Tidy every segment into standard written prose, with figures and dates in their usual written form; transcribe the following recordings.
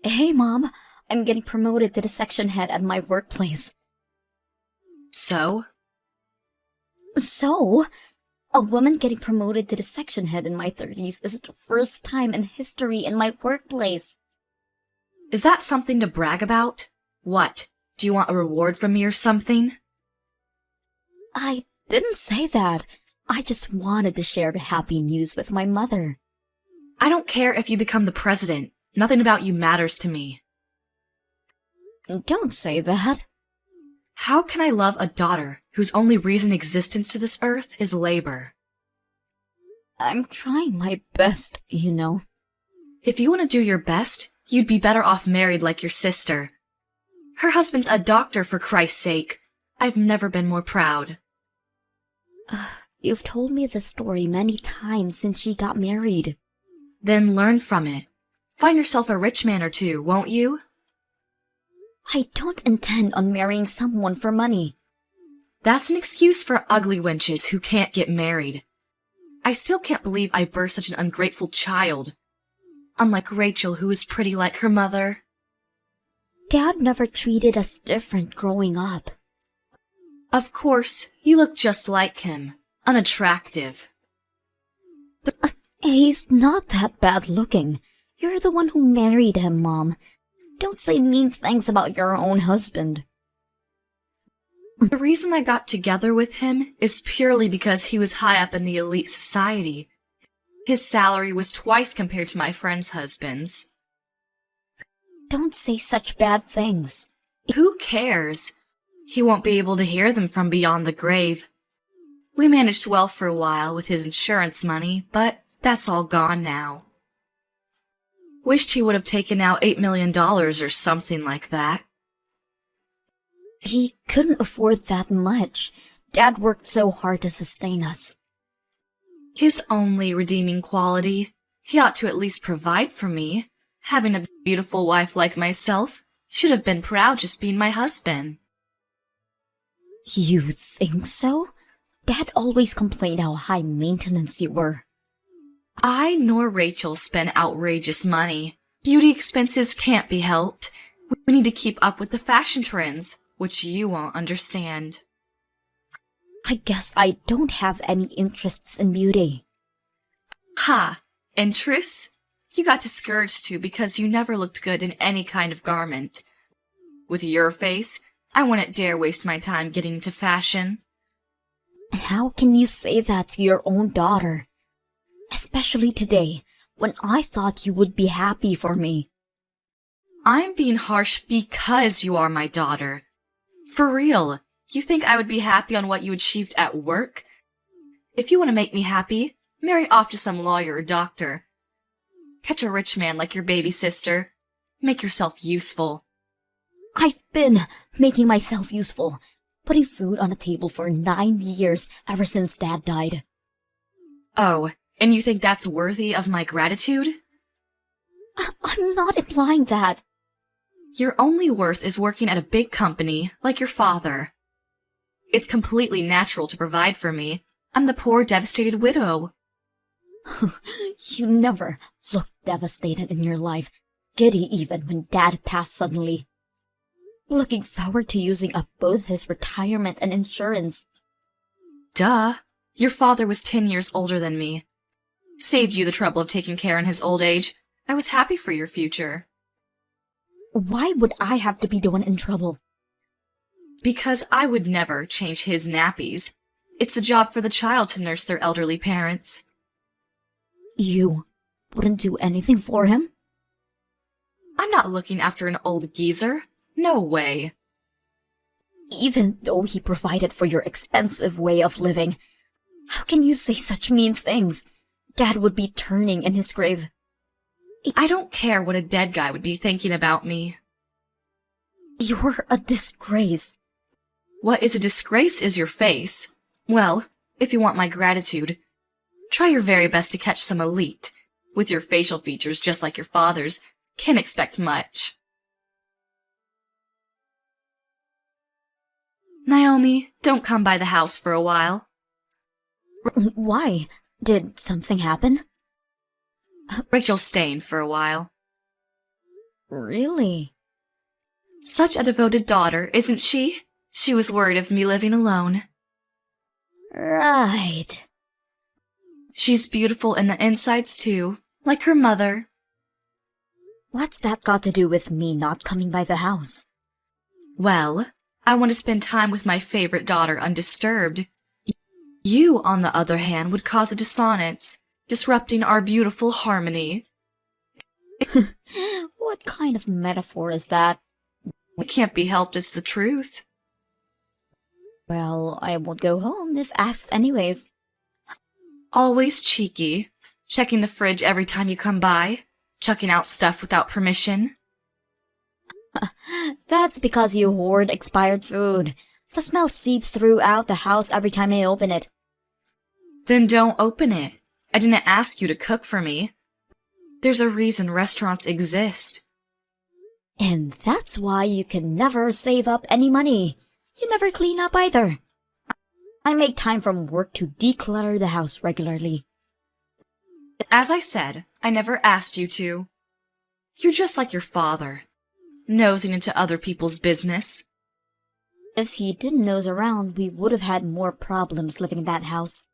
Hey, Mom. I'm getting promoted to the section head at my workplace. So? So, a woman getting promoted to the section head in my 30s is the first time in history in my workplace. Is that something to brag about? What? Do you want a reward from me or something? I didn't say that. I just wanted to share the happy news with my mother. I don't care if you become the president. Nothing about you matters to me. Don't say that. How can I love a daughter whose only reason existence to this earth is labor? I'm trying my best, you know. If you want to do your best, you'd be better off married like your sister. Her husband's a doctor, for Christ's sake. I've never been more proud. You've told me this story many times since she got married. Then learn from it. Find yourself a rich man or two, won't you? I don't intend on marrying someone for money. That's an excuse for ugly wenches who can't get married. I still can't believe I birthed such an ungrateful child. Unlike Rachel, who is pretty like her mother. Dad never treated us different growing up. Of course, you look just like him. Unattractive. He's not that bad looking. You're the one who married him, Mom. Don't say mean things about your own husband. The reason I got together with him is purely because he was high up in the elite society. His salary was twice compared to my friends' husbands. Don't say such bad things. Who cares? He won't be able to hear them from beyond the grave. We managed well for a while with his insurance money, but that's all gone now. Wished he would have taken out $8 million or something like that. He couldn't afford that much. Dad worked so hard to sustain us. His only redeeming quality, he ought to at least provide for me. Having a beautiful wife like myself, should have been proud just being my husband. You think so? Dad always complained how high maintenance you were. I nor Rachel spend outrageous money. Beauty expenses can't be helped. We need to keep up with the fashion trends, which you won't understand. I guess I don't have any interests in beauty. Ha! Interests? You got discouraged too because you never looked good in any kind of garment. With your face, I wouldn't dare waste my time getting into fashion. How can you say that to your own daughter? Especially today, when I thought you would be happy for me. I'm being harsh because you are my daughter. For real, you think I would be happy on what you achieved at work? If you want to make me happy, marry off to some lawyer or doctor. Catch a rich man like your baby sister. Make yourself useful. I've been making myself useful, putting food on the table for 9 years ever since Dad died. Oh, and you think that's worthy of my gratitude? I'm not implying that. Your only worth is working at a big company, like your father. It's completely natural to provide for me. I'm the poor, devastated widow. You never looked devastated in your life, giddy even when Dad passed suddenly. Looking forward to using up both his retirement and insurance. Duh. Your father was 10 years older than me. Saved you the trouble of taking care in his old age. I was happy for your future. Why would I have to be the one in trouble? Because I would never change his nappies. It's the job for the child to nurse their elderly parents. You wouldn't do anything for him? I'm not looking after an old geezer. No way. Even though he provided for your expensive way of living, how can you say such mean things? Dad would be turning in his grave. I don't care what a dead guy would be thinking about me. You're a disgrace. What is a disgrace is your face. Well, if you want my gratitude, try your very best to catch some elite. With your facial features just like your father's, can't expect much. Naomi, don't come by the house for a while. Why? Did something happen? Rachel's staying for a while. Really? Such a devoted daughter, isn't she? She was worried of me living alone. Right. She's beautiful in the insides too, like her mother. What's that got to do with me not coming by the house? Well, I want to spend time with my favorite daughter undisturbed. You, on the other hand, would cause a dissonance, disrupting our beautiful harmony. What kind of metaphor is that? It can't be helped, it's the truth. Well, I won't go home if asked anyways. Always cheeky, checking the fridge every time you come by, chucking out stuff without permission. That's because you hoard expired food. The smell seeps throughout the house every time I open it. Then don't open it. I didn't ask you to cook for me. There's a reason restaurants exist. And that's why you can never save up any money. You never clean up either. I make time from work to declutter the house regularly. As I said, I never asked you to. You're just like your father, nosing into other people's business. If he didn't nose around, we would have had more problems living in that house.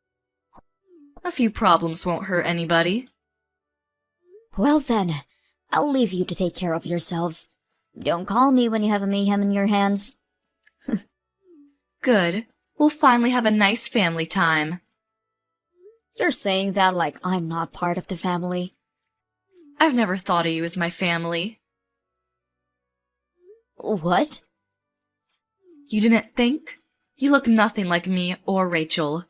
A few problems won't hurt anybody. Well then, I'll leave you to take care of yourselves. Don't call me when you have a mayhem in your hands. Good. We'll finally have a nice family time. You're saying that like I'm not part of the family. I've never thought of you as my family. What? You didn't think? You look nothing like me or Rachel.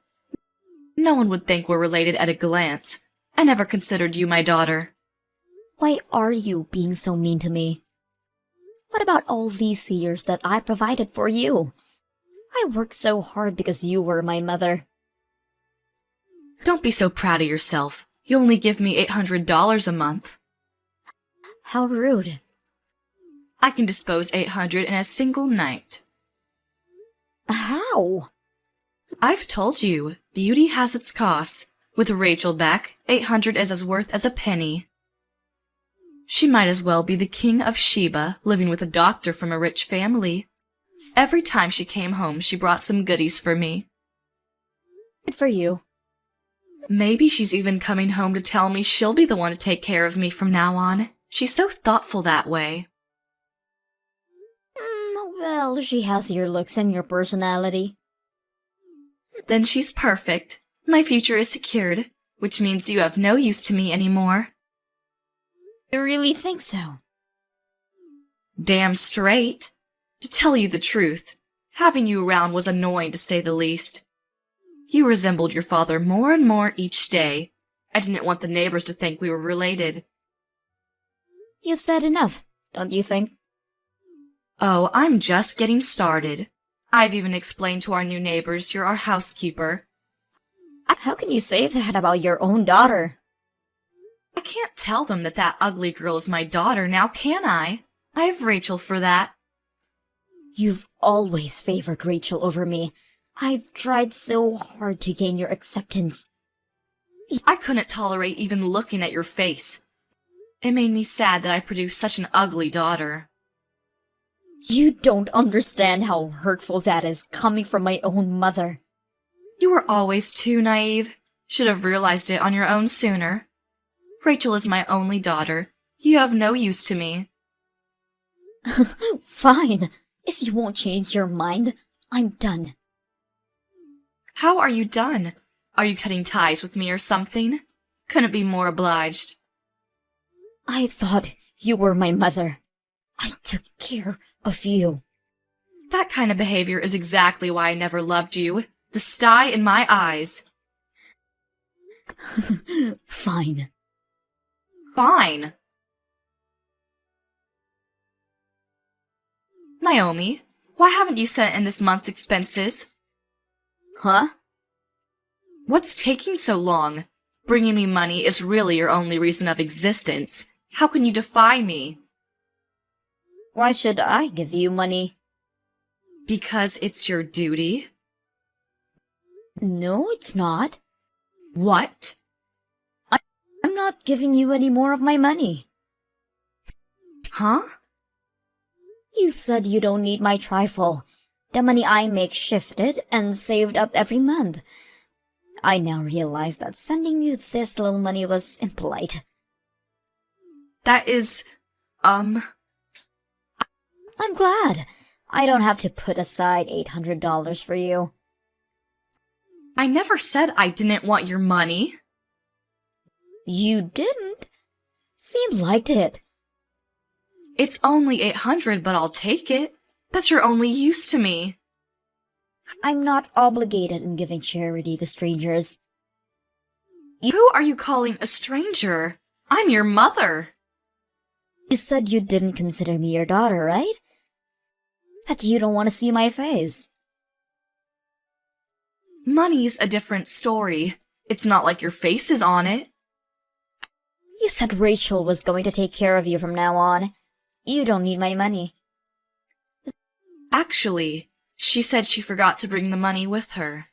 No one would think we're related at a glance. I never considered you my daughter. Why are you being so mean to me? What about all these years that I provided for you? I worked so hard because you were my mother. Don't be so proud of yourself. You only give me $800 a month. How rude. I can dispose $800 in a single night. How? I've told you, beauty has its costs. With Rachel back, $800 is as worth as a penny. She might as well be the king of Sheba, living with a doctor from a rich family. Every time she came home, she brought some goodies for me. Good for you. Maybe she's even coming home to tell me she'll be the one to take care of me from now on. She's so thoughtful that way. Well, she has your looks and your personality. Then she's perfect. My future is secured, which means you have no use to me anymore. You really think so? Damn straight. To tell you the truth, having you around was annoying to say the least. You resembled your father more and more each day. I didn't want the neighbors to think we were related. You've said enough, don't you think? Oh, I'm just getting started. I've even explained to our new neighbors you're our housekeeper. How can you say that about your own daughter? I can't tell them that that ugly girl is my daughter now, can I? I have Rachel for that. You've always favored Rachel over me. I've tried so hard to gain your acceptance. I couldn't tolerate even looking at your face. It made me sad that I produced such an ugly daughter. You don't understand how hurtful that is coming from my own mother. You were always too naive. Should have realized it on your own sooner. Rachel is my only daughter. You have no use to me. Fine. If you won't change your mind, I'm done. How are you done? Are you cutting ties with me or something? Couldn't be more obliged. I thought you were my mother. I took care of you. That kind of behavior is exactly why I never loved you. The sty in my eyes. Fine. Fine. Naomi, why haven't you sent in this month's expenses? Huh? What's taking so long? Bringing me money is really your only reason of existence. How can you defy me? Why should I give you money? Because it's your duty. No, it's not. What? I'm not giving you any more of my money. Huh? You said you don't need my trifle. The money I make shifted and saved up every month. I now realize that sending you this little money was impolite. That is, I'm glad. I don't have to put aside $800 for you. I never said I didn't want your money. You didn't? Seems like it. It's only $800, but I'll take it. That's your only use to me. I'm not obligated in giving charity to strangers. Who are you calling a stranger? I'm your mother. You said you didn't consider me your daughter, right? That you don't want to see my face. Money's a different story. It's not like your face is on it. You said Rachel was going to take care of you from now on. You don't need my money. Actually, she said she forgot to bring the money with her.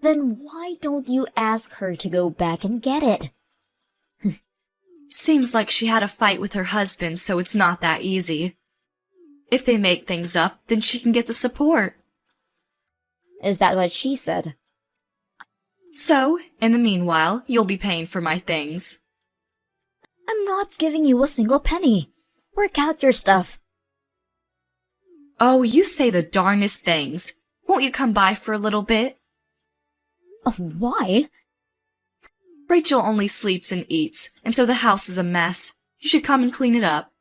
Then why don't you ask her to go back and get it? Seems like she had a fight with her husband, so it's not that easy. If they make things up, then she can get the support. Is that what she said? So, in the meanwhile, you'll be paying for my things. I'm not giving you a single penny. Work out your stuff. Oh, you say the darnest things. Won't you come by for a little bit? Oh, why? Rachel only sleeps and eats, and so the house is a mess. You should come and clean it up.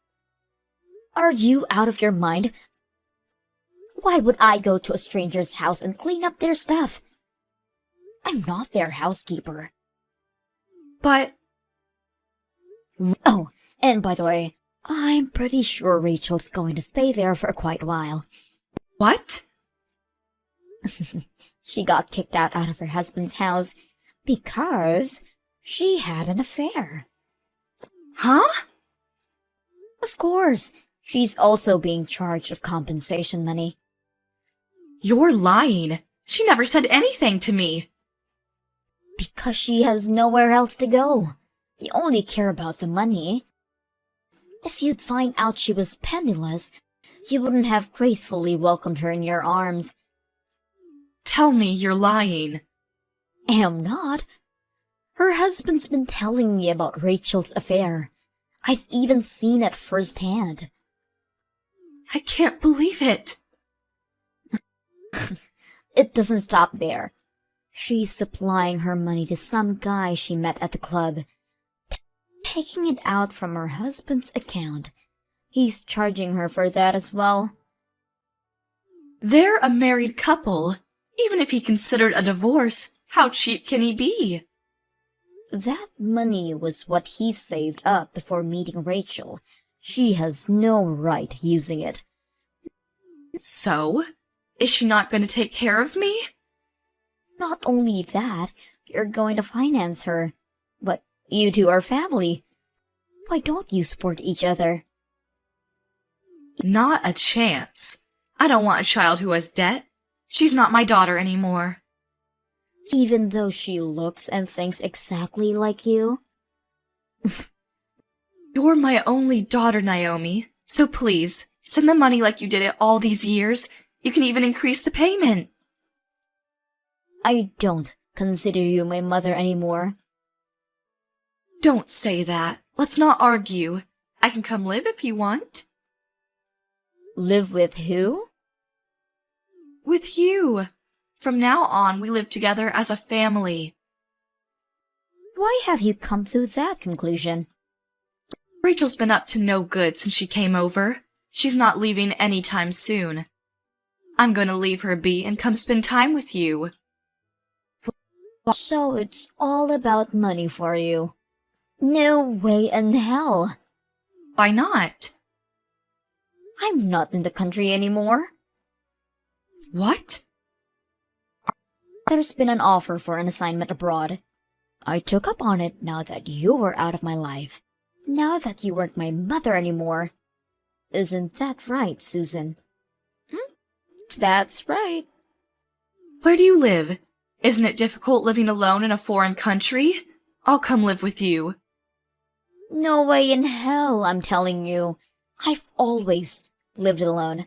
Are you out of your mind? Why would I go to a stranger's house and clean up their stuff? I'm not their housekeeper. But... Oh, and by the way, I'm pretty sure Rachel's going to stay there for quite a while. What? She got kicked out of her husband's house because she had an affair. Huh? Of course, she's also being charged of compensation money. You're lying. She never said anything to me. Because she has nowhere else to go. You only care about the money. If you'd find out she was penniless, you wouldn't have gracefully welcomed her in your arms. Tell me you're lying. Am not. Her husband's been telling me about Rachel's affair. I've even seen it firsthand. I can't believe it. It doesn't stop there. She's supplying her money to some guy she met at the club, taking it out from her husband's account. He's charging her for that as well. They're a married couple. Even if he considered a divorce, how cheap can he be? That money was what he saved up before meeting Rachel. She has no right using it. So? Is she not going to take care of me? Not only that, you're going to finance her. But you two are family. Why don't you support each other? Not a chance. I don't want a child who has debt. She's not my daughter anymore. Even though she looks and thinks exactly like you? You're my only daughter, Naomi. So please, send the money like you did it all these years. You can even increase the payment. I don't consider you my mother anymore. Don't say that. Let's not argue. I can come live if you want. Live with who? With you. From now on, we live together as a family. Why have you come to that conclusion? Rachel's been up to no good since she came over. She's not leaving anytime soon. I'm going to leave her be and come spend time with you. So it's all about money for you. No way in hell. Why not? I'm not in the country anymore. What? There's been an offer for an assignment abroad. I took up on it now that you were out of my life. Now that you weren't my mother anymore. Isn't that right, Susan? That's right. Where do you live? Isn't it difficult living alone in a foreign country? I'll come live with you. No way in hell, I'm telling you. I've always lived alone.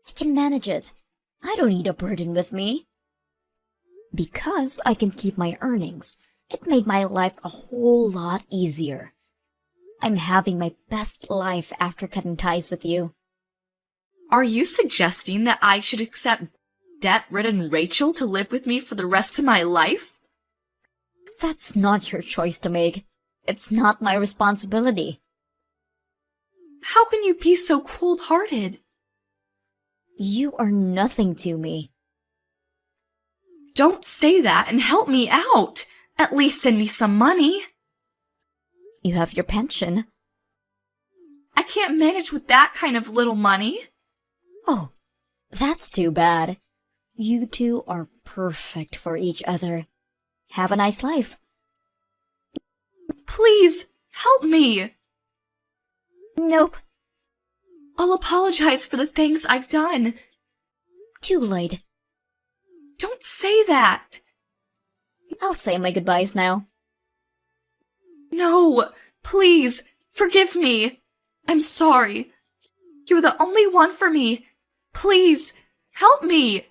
I can manage it. I don't need a burden with me. Because I can keep my earnings, it made my life a whole lot easier. I'm having my best life after cutting ties with you. Are you suggesting that I should accept debt-ridden Rachel to live with me for the rest of my life? That's not your choice to make. It's not my responsibility. How can you be so cold-hearted? You are nothing to me. Don't say that and help me out. At least send me some money. You have your pension. I can't manage with that kind of little money. Oh, that's too bad. You two are perfect for each other. Have a nice life. Please, help me. Nope. I'll apologize for the things I've done. Too late. Don't say that. I'll say my goodbyes now. No, please, forgive me. I'm sorry. You're the only one for me. Please, help me.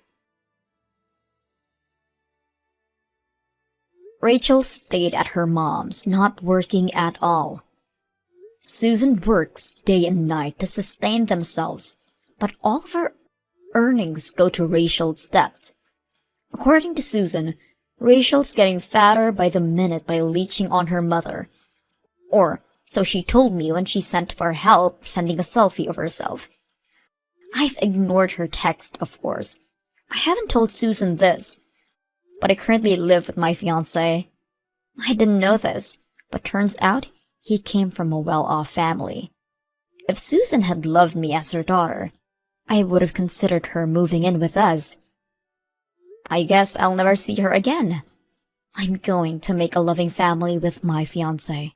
Rachel stayed at her mom's, not working at all. Susan works day and night to sustain themselves, but all of her earnings go to Rachel's debt. According to Susan, Rachel's getting fatter by the minute by leeching on her mother. Or, so she told me when she sent for help sending a selfie of herself. I've ignored her text, of course. I haven't told Susan this, but I currently live with my fiancé. I didn't know this, but turns out he came from a well-off family. If Susan had loved me as her daughter, I would have considered her moving in with us. I guess I'll never see her again. I'm going to make a loving family with my fiancé.